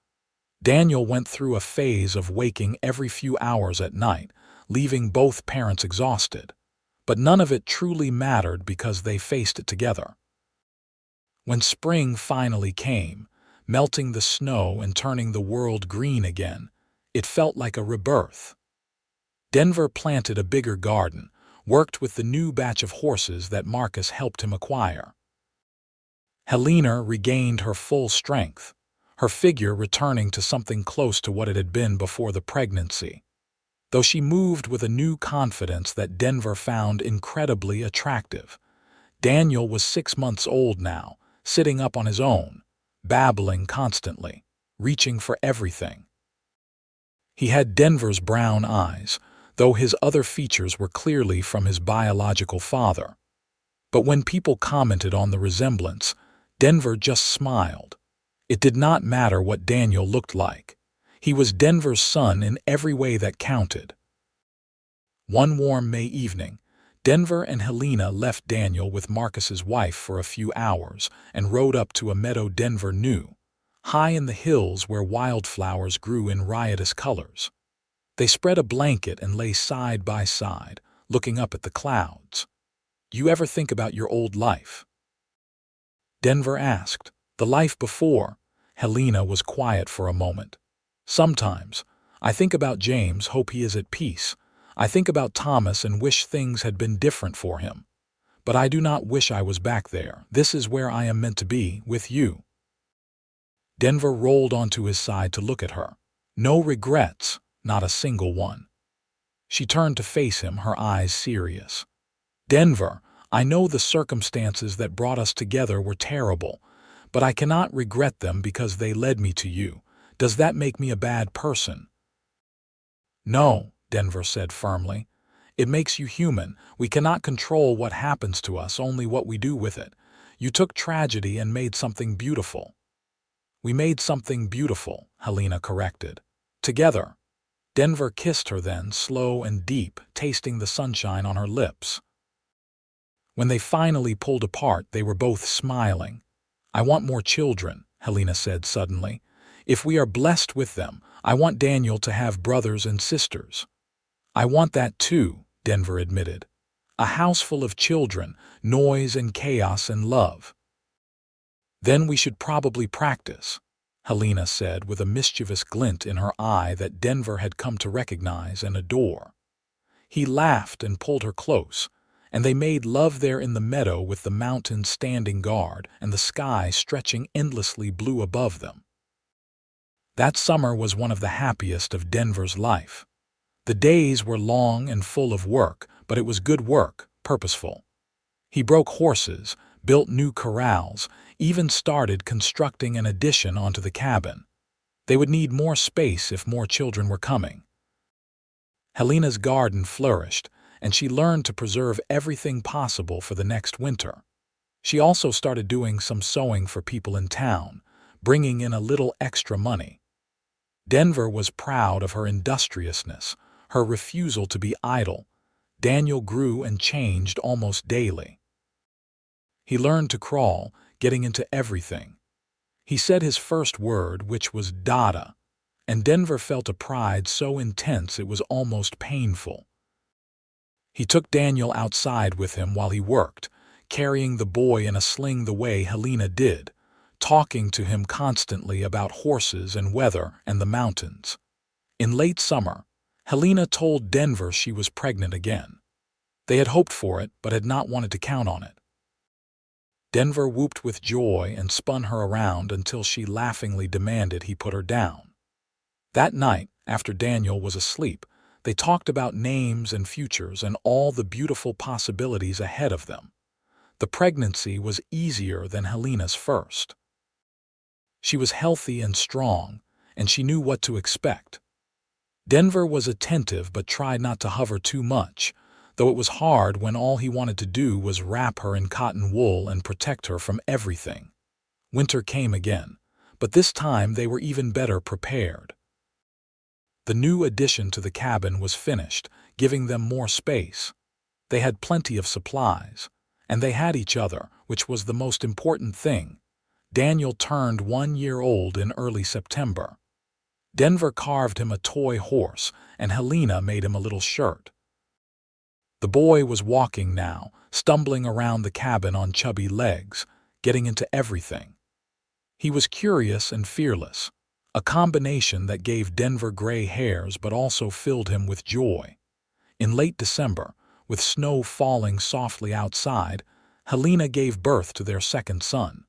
Daniel went through a phase of waking every few hours at night, leaving both parents exhausted. But none of it truly mattered because they faced it together. When spring finally came, melting the snow and turning the world green again, it felt like a rebirth. Denver planted a bigger garden, worked with the new batch of horses that Marcus helped him acquire. Helena regained her full strength, her figure returning to something close to what it had been before the pregnancy. Though she moved with a new confidence that Denver found incredibly attractive. Daniel was 6 months old now, sitting up on his own, babbling constantly, reaching for everything. He had Denver's brown eyes, though his other features were clearly from his biological father. But when people commented on the resemblance, Denver just smiled. It did not matter what Daniel looked like. He was Denver's son in every way that counted. One warm May evening, Denver and Helena left Daniel with Marcus's wife for a few hours and rode up to a meadow Denver knew, high in the hills where wildflowers grew in riotous colors. They spread a blanket and lay side by side, looking up at the clouds. "You ever think about your old life?" Denver asked. "The life before?" Helena was quiet for a moment. "Sometimes. I think about James, hope he is at peace. I think about Thomas and wish things had been different for him. But I do not wish I was back there. This is where I am meant to be, with you." Denver rolled onto his side to look at her. No regrets, not a single one. She turned to face him, her eyes serious. "Denver, I know the circumstances that brought us together were terrible, but I cannot regret them because they led me to you. Does that make me a bad person?" "No," Denver said firmly. "It makes you human. We cannot control what happens to us, only what we do with it. You took tragedy and made something beautiful." "We made something beautiful," Helena corrected. "Together." Denver kissed her then, slow and deep, tasting the sunshine on her lips. When they finally pulled apart, they were both smiling. "I want more children," Helena said suddenly. "If we are blessed with them, I want Daniel to have brothers and sisters." "I want that too," Denver admitted. "A house full of children, noise and chaos and love." "Then we should probably practice," Helena said with a mischievous glint in her eye that Denver had come to recognize and adore. He laughed and pulled her close, and they made love there in the meadow with the mountains standing guard and the sky stretching endlessly blue above them. That summer was one of the happiest of Denver's life. The days were long and full of work, but it was good work, purposeful. He broke horses, built new corrals, even started constructing an addition onto the cabin. They would need more space if more children were coming. Helena's garden flourished, and she learned to preserve everything possible for the next winter. She also started doing some sewing for people in town, bringing in a little extra money. Denver was proud of her industriousness, her refusal to be idle. Daniel grew and changed almost daily. He learned to crawl, getting into everything. He said his first word, which was "Dada," and Denver felt a pride so intense it was almost painful. He took Daniel outside with him while he worked, carrying the boy in a sling the way Helena did, talking to him constantly about horses and weather and the mountains. In late summer, Helena told Denver she was pregnant again. They had hoped for it, but had not wanted to count on it. Denver whooped with joy and spun her around until she laughingly demanded he put her down. That night, after Daniel was asleep, they talked about names and futures and all the beautiful possibilities ahead of them. The pregnancy was easier than Helena's first. She was healthy and strong, and she knew what to expect. Denver was attentive but tried not to hover too much, though it was hard when all he wanted to do was wrap her in cotton wool and protect her from everything. Winter came again, but this time they were even better prepared. The new addition to the cabin was finished, giving them more space. They had plenty of supplies, and they had each other, which was the most important thing. Daniel turned 1 year old in early September. Denver carved him a toy horse, and Helena made him a little shirt. The boy was walking now, stumbling around the cabin on chubby legs, getting into everything. He was curious and fearless, a combination that gave Denver gray hairs but also filled him with joy. In late December, with snow falling softly outside, Helena gave birth to their second son.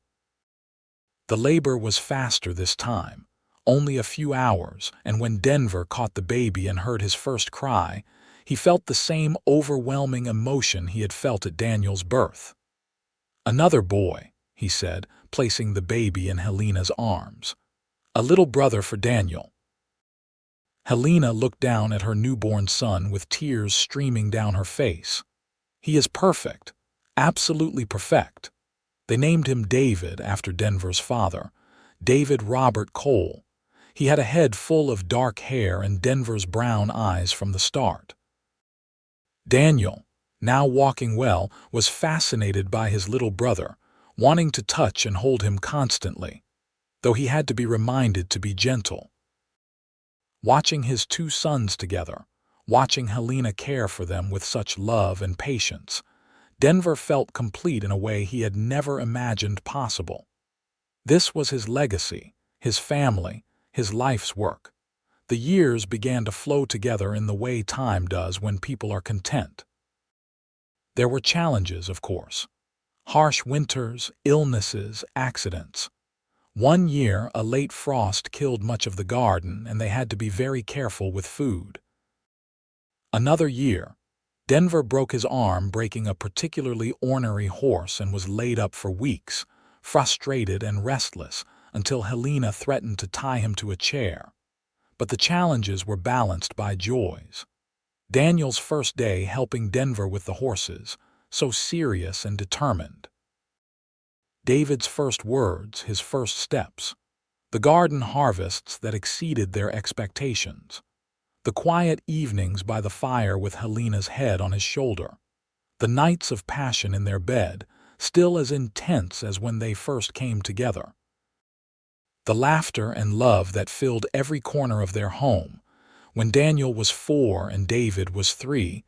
The labor was faster this time, only a few hours, and when Denver caught the baby and heard his first cry, he felt the same overwhelming emotion he had felt at Daniel's birth. "Another boy," he said, placing the baby in Helena's arms. "A little brother for Daniel." Helena looked down at her newborn son with tears streaming down her face. "He is perfect, absolutely perfect." They named him David after Denver's father, David Robert Cole. He had a head full of dark hair and Denver's brown eyes from the start. Daniel, now walking well, was fascinated by his little brother, wanting to touch and hold him constantly, though he had to be reminded to be gentle. watching his two sons together, watching Helena care for them with such love and patience. Denver felt complete in a way he had never imagined possible. This was his legacy, his family, his life's work. The years began to flow together in the way time does when people are content. There were challenges, of course. Harsh winters, illnesses, accidents. One year, a late frost killed much of the garden, and they had to be very careful with food. Another year, Denver broke his arm breaking a particularly ornery horse and was laid up for weeks, frustrated and restless, until Helena threatened to tie him to a chair. But the challenges were balanced by joys. Daniel's first day helping Denver with the horses, so serious and determined. David's first words, his first steps. The garden harvests that exceeded their expectations. The quiet evenings by the fire with Helena's head on his shoulder. The nights of passion in their bed, still as intense as when they first came together. The laughter and love that filled every corner of their home. When Daniel was 4 and David was 3,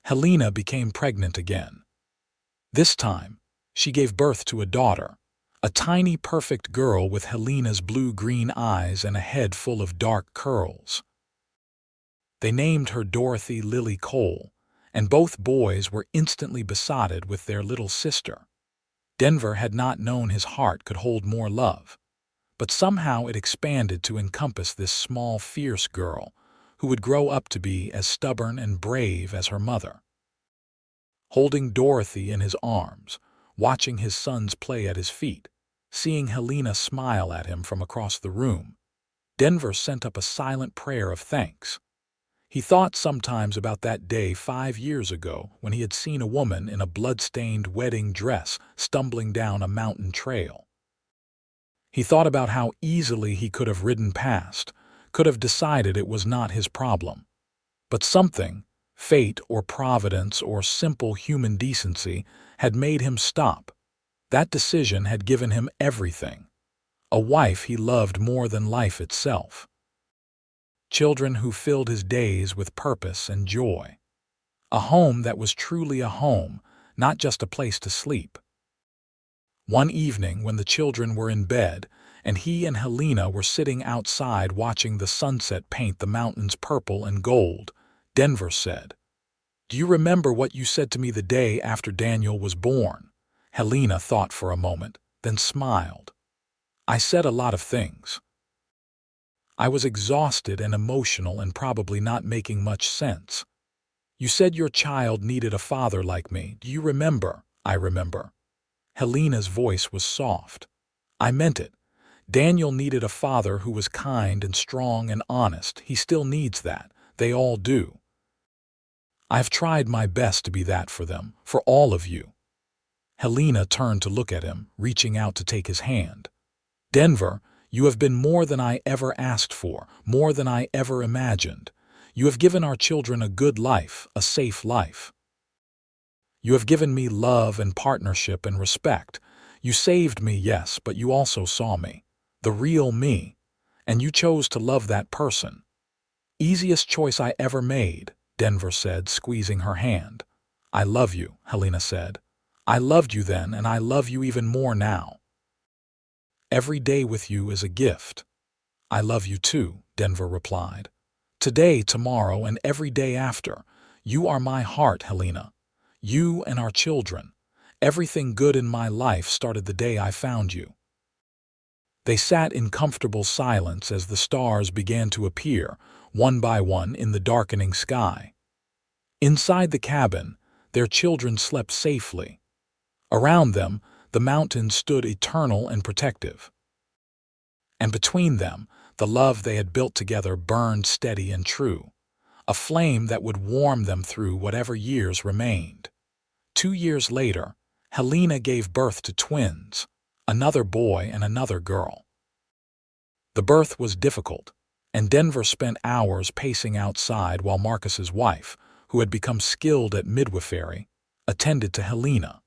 Helena became pregnant again. This time, she gave birth to a daughter, a tiny perfect girl with Helena's blue-green eyes and a head full of dark curls. They named her Dorothy Lily Cole, and both boys were instantly besotted with their little sister. Denver had not known his heart could hold more love, but somehow it expanded to encompass this small, fierce girl who would grow up to be as stubborn and brave as her mother. Holding Dorothy in his arms, watching his sons play at his feet, seeing Helena smile at him from across the room, Denver sent up a silent prayer of thanks. He thought sometimes about that day 5 years ago when he had seen a woman in a blood-stained wedding dress stumbling down a mountain trail. He thought about how easily he could have ridden past, could have decided it was not his problem. But something, fate or providence or simple human decency, had made him stop. That decision had given him everything. A wife he loved more than life itself. Children who filled his days with purpose and joy. A home that was truly a home, not just a place to sleep. One evening when the children were in bed and he and Helena were sitting outside watching the sunset paint the mountains purple and gold, Denver said, "Do you remember what you said to me the day after Daniel was born?" Helena thought for a moment, then smiled. "I said a lot of things. I was exhausted and emotional and probably not making much sense. You said your child needed a father like me. Do you remember?" "I remember." Helena's voice was soft. "I meant it. Daniel needed a father who was kind and strong and honest. He still needs that. They all do. I've tried my best to be that for them, for all of you." Helena turned to look at him, reaching out to take his hand. "Denver, you have been more than I ever asked for, more than I ever imagined. You have given our children a good life, a safe life. You have given me love and partnership and respect. You saved me, yes, but you also saw me, the real me, and you chose to love that person. Easiest choice I ever made," Denver said, squeezing her hand. "I love you," Helena said. "I loved you then, and I love you even more now. Every day with you is a gift." "I love you too," Denver replied. "Today, tomorrow, and every day after. You are my heart, Helena. You and our children. Everything good in my life started the day I found you." They sat in comfortable silence as the stars began to appear, one by one, in the darkening sky. Inside the cabin, their children slept safely. Around them, the mountains stood eternal and protective. And between them, the love they had built together burned steady and true, a flame that would warm them through whatever years remained. 2 years later, Helena gave birth to twins, another boy and another girl. The birth was difficult, and Denver spent hours pacing outside while Marcus's wife, who had become skilled at midwifery, attended to Helena.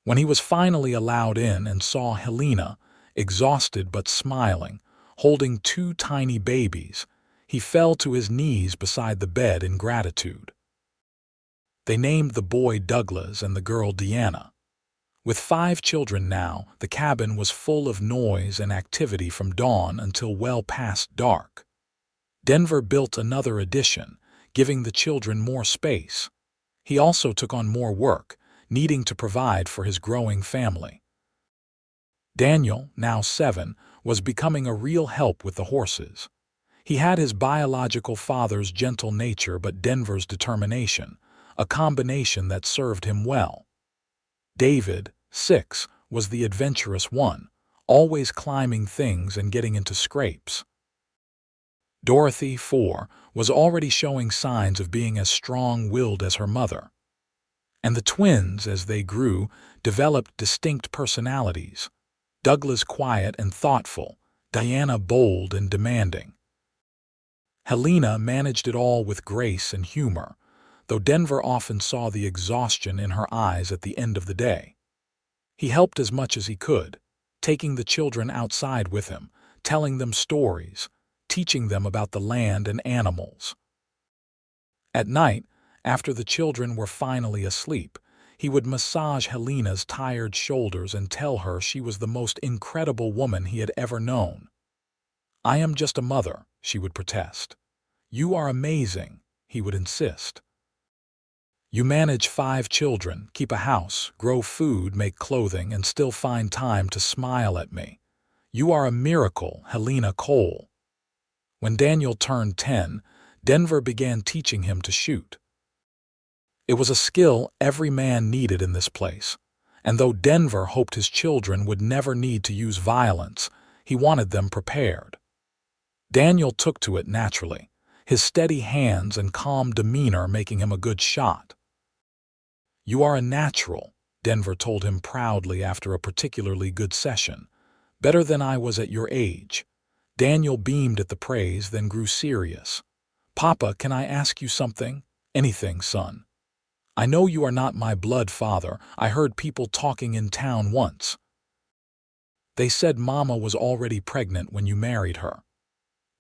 When he was finally allowed in and saw Helena, exhausted but smiling, holding 2 tiny babies, He fell to his knees beside the bed in gratitude. They named the boy Douglas and the girl Deanna. With 5 children now, the cabin was full of noise and activity from dawn until well past dark. Denver built another addition, giving the children more space. He also took on more work, needing to provide for his growing family. Daniel, now 7, was becoming a real help with the horses. He had his biological father's gentle nature but Denver's determination, a combination that served him well. David, 6, was the adventurous one, always climbing things and getting into scrapes. Dorothy, 4, was already showing signs of being as strong-willed as her mother. And the twins, as they grew, developed distinct personalities. Douglas quiet and thoughtful, Diana bold and demanding. Helena managed it all with grace and humor, though Denver often saw the exhaustion in her eyes at the end of the day. He helped as much as he could, taking the children outside with him, telling them stories, teaching them about the land and animals. At night, after the children were finally asleep, he would massage Helena's tired shoulders and tell her she was the most incredible woman he had ever known. "I am just a mother," she would protest. "You are amazing," he would insist. "You manage 5 children, keep a house, grow food, make clothing, and still find time to smile at me. You are a miracle, Helena Cole." When Daniel turned 10, Denver began teaching him to shoot. It was a skill every man needed in this place, and though Denver hoped his children would never need to use violence, he wanted them prepared. Daniel took to it naturally, his steady hands and calm demeanor making him a good shot. "You are a natural," Denver told him proudly after a particularly good session. "Better than I was at your age." Daniel beamed at the praise, then grew serious. "Papa, can I ask you something?" "Anything, son." "I know you are not my blood father. I heard people talking in town once. They said Mama was already pregnant when you married her."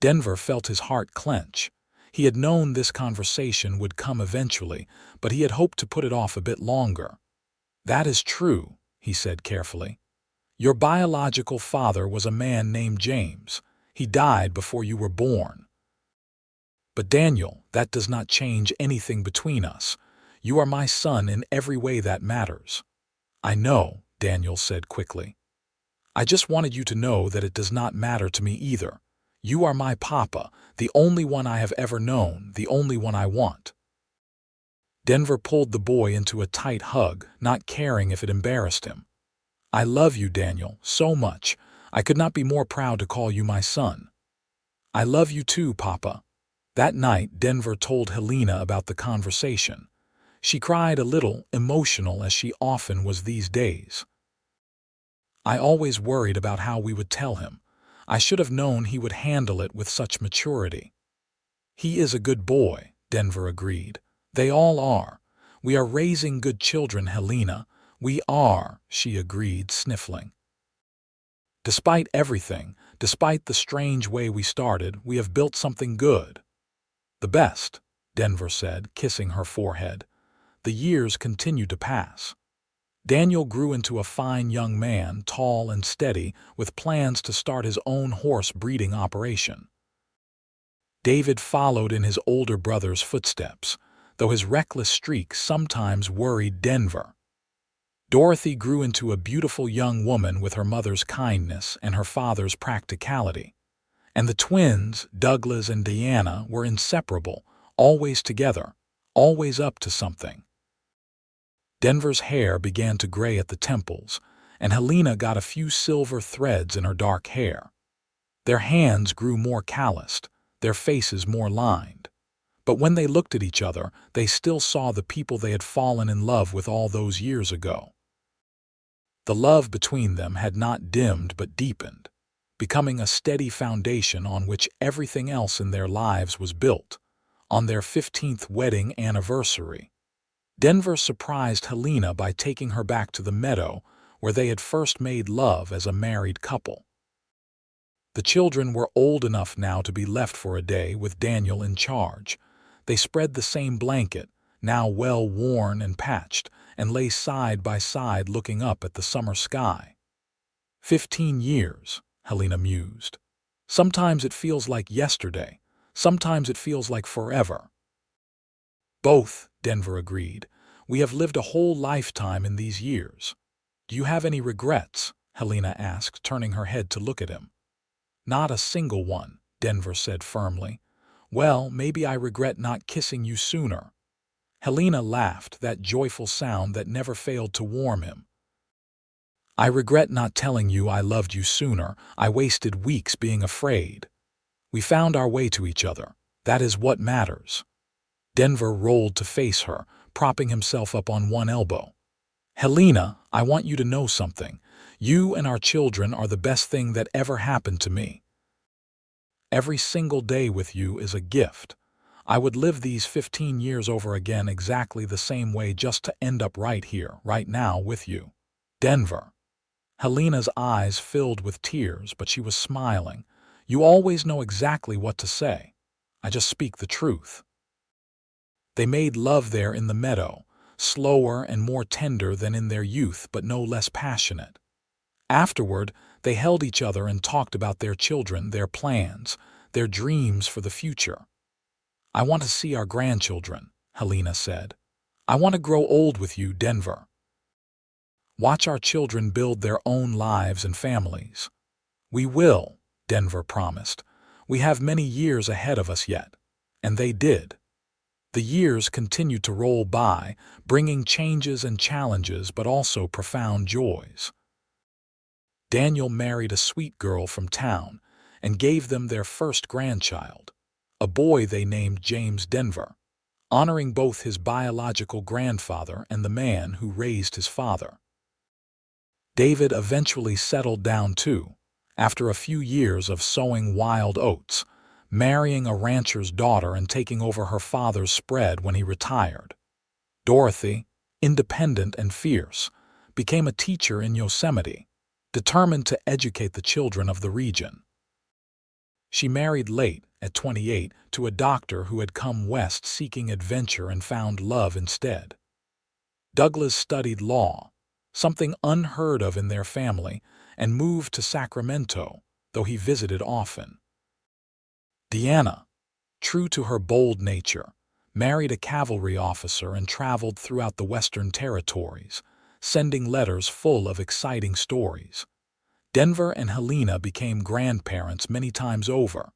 Denver felt his heart clench. He had known this conversation would come eventually, but he had hoped to put it off a bit longer. "That is true," he said carefully. "Your biological father was a man named James. He died before you were born. But Daniel, that does not change anything between us. You are my son in every way that matters." "I know," Daniel said quickly. "I just wanted you to know that it does not matter to me either. You are my papa, the only one I have ever known, the only one I want." Denver pulled the boy into a tight hug, not caring if it embarrassed him. "I love you, Daniel, so much. I could not be more proud to call you my son." "I love you too, Papa." That night, Denver told Helena about the conversation. She cried a little, emotional as she often was these days. "I always worried about how we would tell him. I should have known he would handle it with such maturity." "He is a good boy," Denver agreed. "They all are. We are raising good children, Helena. We are," she agreed, sniffling. "Despite everything, despite the strange way we started, we have built something good." "The best," Denver said, kissing her forehead. The years continued to pass. Daniel grew into a fine young man, tall and steady, with plans to start his own horse breeding operation. David followed in his older brother's footsteps, though his reckless streak sometimes worried Denver. Dorothy grew into a beautiful young woman with her mother's kindness and her father's practicality. And the twins, Douglas and Deanna, were inseparable, always together, always up to something. Denver's hair began to gray at the temples, and Helena got a few silver threads in her dark hair. Their hands grew more calloused, their faces more lined. But when they looked at each other, they still saw the people they had fallen in love with all those years ago. The love between them had not dimmed but deepened, becoming a steady foundation on which everything else in their lives was built. On their 15th wedding anniversary, Denver surprised Helena by taking her back to the meadow where they had first made love as a married couple. The children were old enough now to be left for a day with Daniel in charge. They spread the same blanket, now well worn and patched, and lay side by side looking up at the summer sky. 15 years, Helena mused. Sometimes it feels like yesterday, sometimes it feels like forever. Both, Denver agreed. We have lived a whole lifetime in these years. Do you have any regrets? Helena asked, turning her head to look at him. Not a single one, Denver said firmly. Well, maybe I regret not kissing you sooner. Helena laughed, that joyful sound that never failed to warm him. I regret not telling you I loved you sooner. I wasted weeks being afraid. We found our way to each other. That is what matters. Denver rolled to face her, propping himself up on one elbow. Helena, I want you to know something. You and our children are the best thing that ever happened to me. Every single day with you is a gift. I would live these 15 years over again exactly the same way just to end up right here, right now with you. Denver. Helena's eyes filled with tears, but she was smiling. You always know exactly what to say. I just speak the truth. They made love there in the meadow, slower and more tender than in their youth, but no less passionate. Afterward, they held each other and talked about their children, their plans, their dreams for the future. I want to see our grandchildren, Helena said. I want to grow old with you, Denver. Watch our children build their own lives and families. We will, Denver promised. We have many years ahead of us yet. And they did. The years continued to roll by, bringing changes and challenges, but also profound joys. Daniel married a sweet girl from town and gave them their first grandchild, a boy they named James Denver, honoring both his biological grandfather and the man who raised his father. David eventually settled down too, after a few years of sowing wild oats, marrying a rancher's daughter and taking over her father's spread when he retired. Dorothy, independent and fierce, became a teacher in Yosemite, determined to educate the children of the region. She married late, at 28, to a doctor who had come west seeking adventure and found love instead. Douglas studied law, something unheard of in their family, and moved to Sacramento, though he visited often. Deanna, true to her bold nature, married a cavalry officer and traveled throughout the Western Territories, sending letters full of exciting stories. Denver and Helena became grandparents many times over,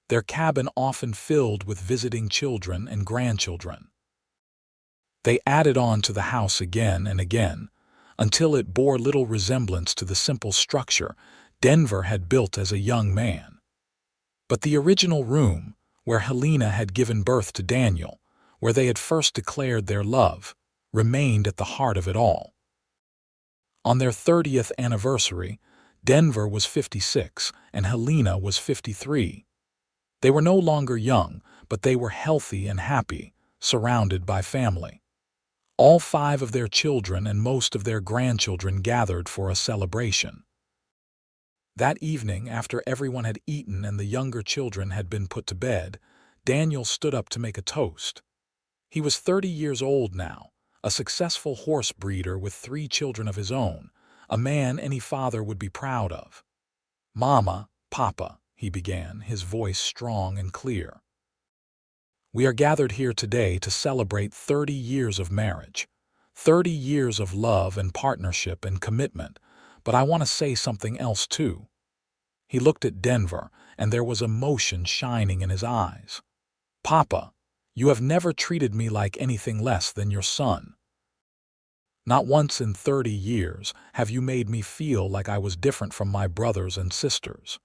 their cabin often filled with visiting children and grandchildren. They added on to the house again and again, until it bore little resemblance to the simple structure Denver had built as a young man. But the original room, where Helena had given birth to Daniel, where they had first declared their love, remained at the heart of it all. On their 30th anniversary, Denver was 56 and Helena was 53. They were no longer young, but they were healthy and happy, surrounded by family. All 5 of their children and most of their grandchildren gathered for a celebration. That evening, after everyone had eaten and the younger children had been put to bed, Daniel stood up to make a toast. He was 30 years old now, a successful horse breeder with 3 children of his own, a man any father would be proud of. Mama, Papa, he began, his voice strong and clear. We are gathered here today to celebrate 30 years of marriage, 30 years of love and partnership and commitment, but I want to say something else too. He looked at Denver, and there was emotion shining in his eyes. Papa, you have never treated me like anything less than your son. Not once in 30 years have you made me feel like I was different from my brothers and sisters.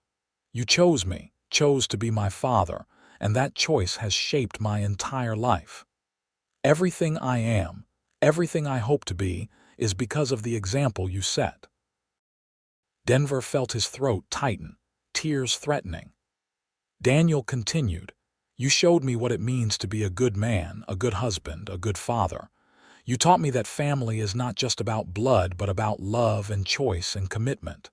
You chose me, chose to be my father, and that choice has shaped my entire life. Everything I am, everything I hope to be, is because of the example you set. Denver felt his throat tighten, tears threatening. Daniel continued, You showed me what it means to be a good man, a good husband, a good father. You taught me that family is not just about blood, but about love and choice and commitment.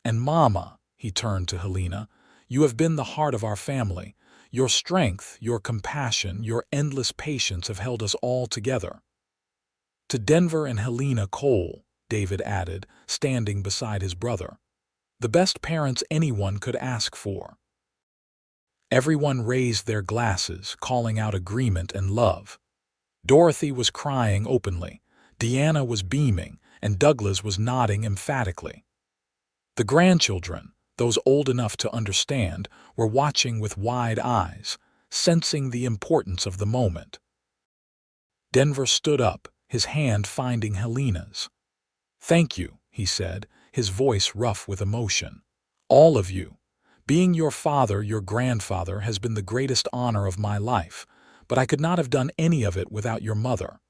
And Mama, he turned to Helena. "You have been the heart of our family. Your strength, your compassion, your endless patience have held us all together." "To Denver and Helena Cole," David added, standing beside his brother. "The best parents anyone could ask for." Everyone raised their glasses, calling out agreement and love. Dorothy was crying openly, Deanna was beaming, and Douglas was nodding emphatically. The grandchildren, those old enough to understand, were watching with wide eyes, sensing the importance of the moment. Denver stood up, his hand finding Helena's. "Thank you," he said, his voice rough with emotion. "All of you. Being your father, your grandfather, has been the greatest honor of my life, but I could not have done any of it without your mother.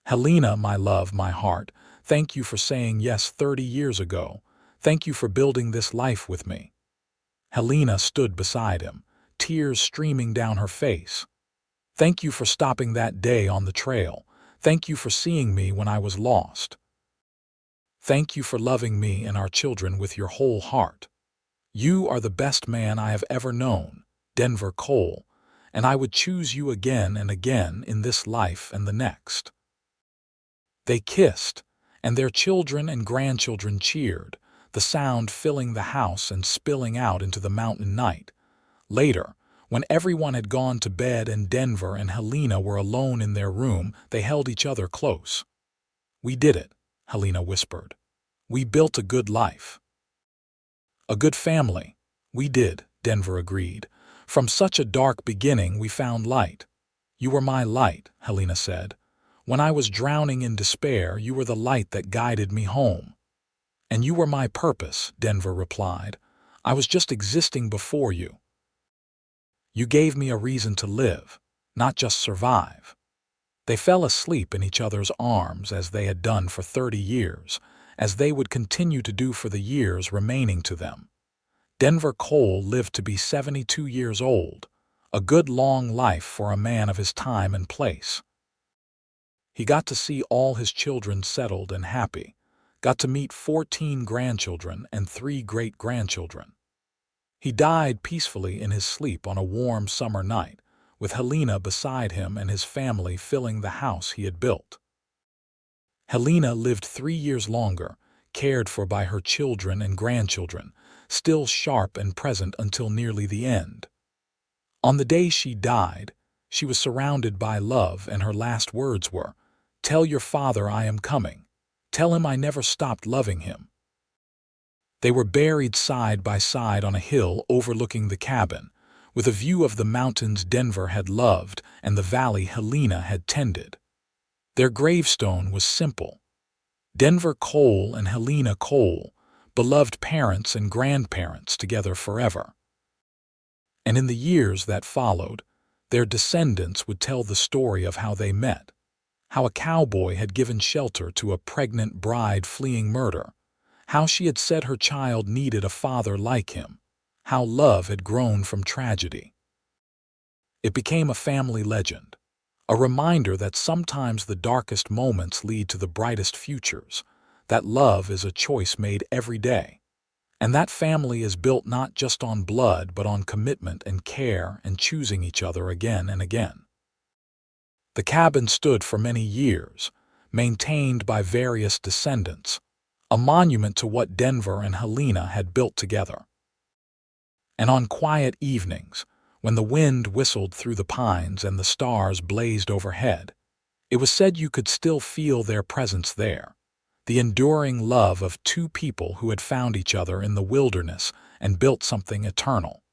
Helena, my love, my heart, thank you for saying yes 30 years ago. Thank you for building this life with me." Helena stood beside him, tears streaming down her face. "Thank you for stopping that day on the trail. Thank you for seeing me when I was lost. Thank you for loving me and our children with your whole heart. You are the best man I have ever known, Denver Cole, and I would choose you again and again in this life and the next." They kissed, and their children and grandchildren cheered, the sound filling the house and spilling out into the mountain night. Later, when everyone had gone to bed and Denver and Helena were alone in their room, they held each other close. "We did it," Helena whispered. "We built a good life. A good family." "We did," Denver agreed. "From such a dark beginning we found light." "You were my light," Helena said. "When I was drowning in despair, you were the light that guided me home." "And you were my purpose," Denver replied. "I was just existing before you. You gave me a reason to live, not just survive." They fell asleep in each other's arms as they had done for 30 years, as they would continue to do for the years remaining to them. Denver Cole lived to be 72 years old, a good long life for a man of his time and place. He got to see all his children settled and happy, got to meet 14 grandchildren and 3 great-grandchildren. He died peacefully in his sleep on a warm summer night, with Helena beside him and his family filling the house he had built. Helena lived 3 years longer, cared for by her children and grandchildren, still sharp and present until nearly the end. On the day she died, she was surrounded by love, and her last words were, "Tell your father I am coming. Tell him I never stopped loving him." They were buried side by side on a hill overlooking the cabin, with a view of the mountains Denver had loved and the valley Helena had tended. Their gravestone was simple: Denver Cole and Helena Cole, beloved parents and grandparents together forever. And in the years that followed, their descendants would tell the story of how they met, how a cowboy had given shelter to a pregnant bride fleeing murder, how she had said her child needed a father like him, how love had grown from tragedy. It became a family legend, a reminder that sometimes the darkest moments lead to the brightest futures, that love is a choice made every day, and that family is built not just on blood but on commitment and care and choosing each other again and again. The cabin stood for many years, maintained by various descendants, a monument to what Denver and Helena had built together. And on quiet evenings, when the wind whistled through the pines and the stars blazed overhead, it was said you could still feel their presence there, the enduring love of two people who had found each other in the wilderness and built something eternal.